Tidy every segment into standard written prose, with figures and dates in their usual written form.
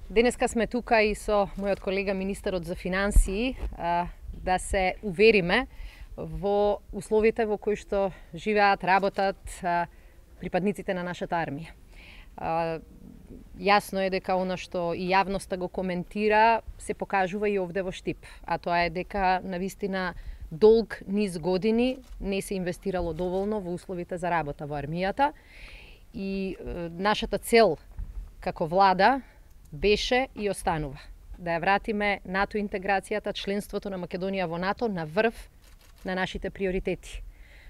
Денеска сме тука и со мојот колега министерот за финансии да се увериме во условите во кои што живеат, работат припадниците на нашата армија. Јасно е дека она што и јавноста го коментира се покажува и овде во Штип, а тоа е дека навистина долг низ години не се инвестирало доволно во условите за работа во армијата и нашата цел како влада беше и останува да ја вратиме НАТО интеграцијата, членството на Македонија во НАТО на врв на нашите приоритети.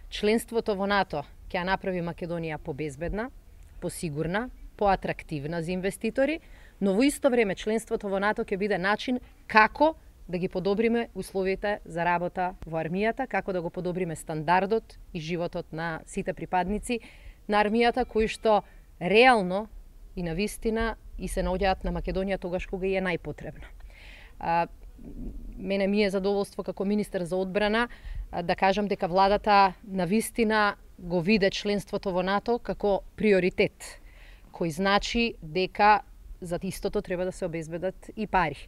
Членството во НАТО ќе ја направи Македонија побезбедна, посигурна, поатрактивна за инвеститори, но во исто време членството во НАТО ќе биде начин како да ги подобриме условите за работа во армијата, како да го подобриме стандардот и животот на сите припадници на армијата кои што реално и навистина и се наоѓаат на Македонија тогаш кога е најпотребно. Мене ми е задоволство како министер за одбрана да кажам дека владата навистина го виде членството во НАТО како приоритет, кој значи дека за истото треба да се обезбедат и пари.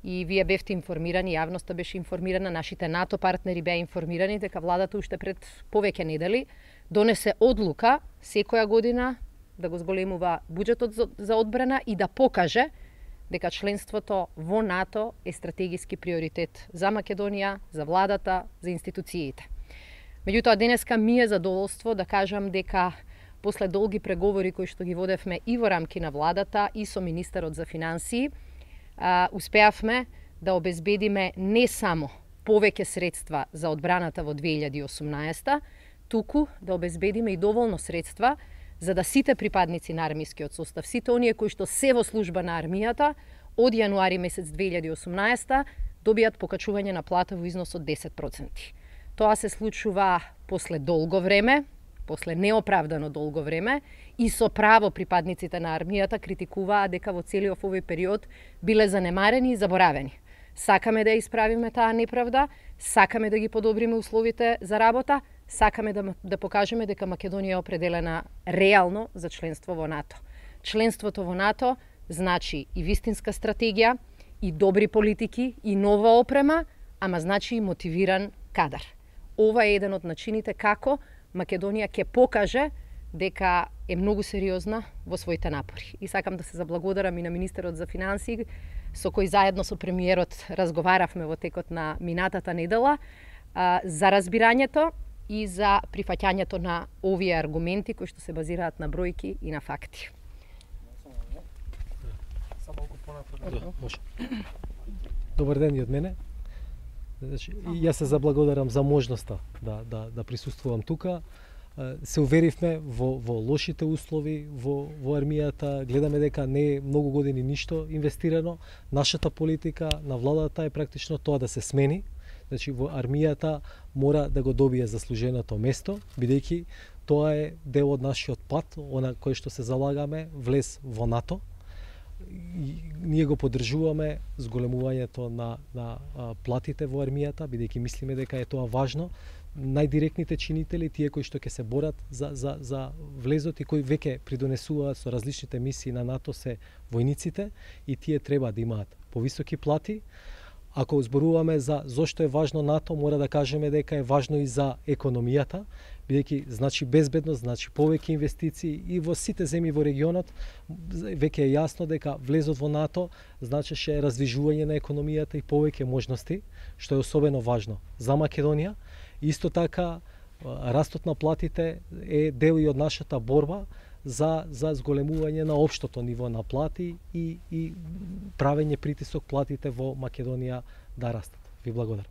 И вие бевте информирани, јавноста беше информирана, нашите НАТО партнери беа информирани дека владата уште пред повеќе недели донесе одлука секоја година да го зголемува буџетот за одбрана и да покаже дека членството во НАТО е стратегиски приоритет за Македонија, за владата, за институциите. Меѓутоа, денеска ми е задоволство да кажам дека после долги преговори кои што ги водевме и во рамки на владата и со министерот за финансии, успеавме да обезбедиме не само повеќе средства за одбраната во 2018, туку да обезбедиме и доволно средства за да сите припадници на армискиот состав, сите оние кои што се во служба на армијата, од јануари месец 2018 добијат покачување на плата во износ од 10%. Тоа се случува после долго време, после неоправдано долго време, и со право припадниците на армијата критикуваа дека во целиот овој период биле занемарени и заборавени. Сакаме да ја исправиме таа неправда, сакаме да ги подобриме условите за работа, сакаме да покажеме дека Македонија е определена реално за членство во НАТО. Членството во НАТО значи и вистинска стратегија, и добри политики, и нова опрема, ама значи и мотивиран кадар. Ова е еден од начините како Македонија ќе покаже дека е многу сериозна во своите напори. И сакам да се заблагодарам и на министерот за финансии, со кој заедно со премиерот разговаравме во текот на минатата недела за разбирањето и за прифаќањето на овие аргументи кои што се базираат на бројки и на факти. Добар ден и од мене. Значи, јас се заблагодарам за можноста да присуствувам тука. Се уверивме во лошите услови во армијата, гледаме дека не е многу години ништо инвестирано. Нашата политика на владата е практично тоа да се смени. Значи во армијата мора да го добие заслуженото место, бидејќи тоа е дел од нашиот пат, она кој што се залагаме, влез во НАТО. Ние го поддржуваме зголемувањето на платите во армијата, бидејќи мислиме дека е тоа важно. Најдиректните чинители, тие кои што ќе се борат за влезот и кои веќе придонесуваат со различните мисии на НАТО се војниците и тие треба да имаат повисоки плати. Ако зборуваме за зошто е важно НАТО, мора да кажеме дека е важно и за економијата, бидејќи значи безбедност, значи повеќе инвестиции и во сите земји во регионот веќе е јасно дека влезот во НАТО значеше раздвижување на економијата и повеќе можности, што е особено важно за Македонија. Исто така, растот на платите е дел и од нашата борба за зголемување на општото ниво на плати и правење притисок платите во Македонија да растат. Ви благодарам.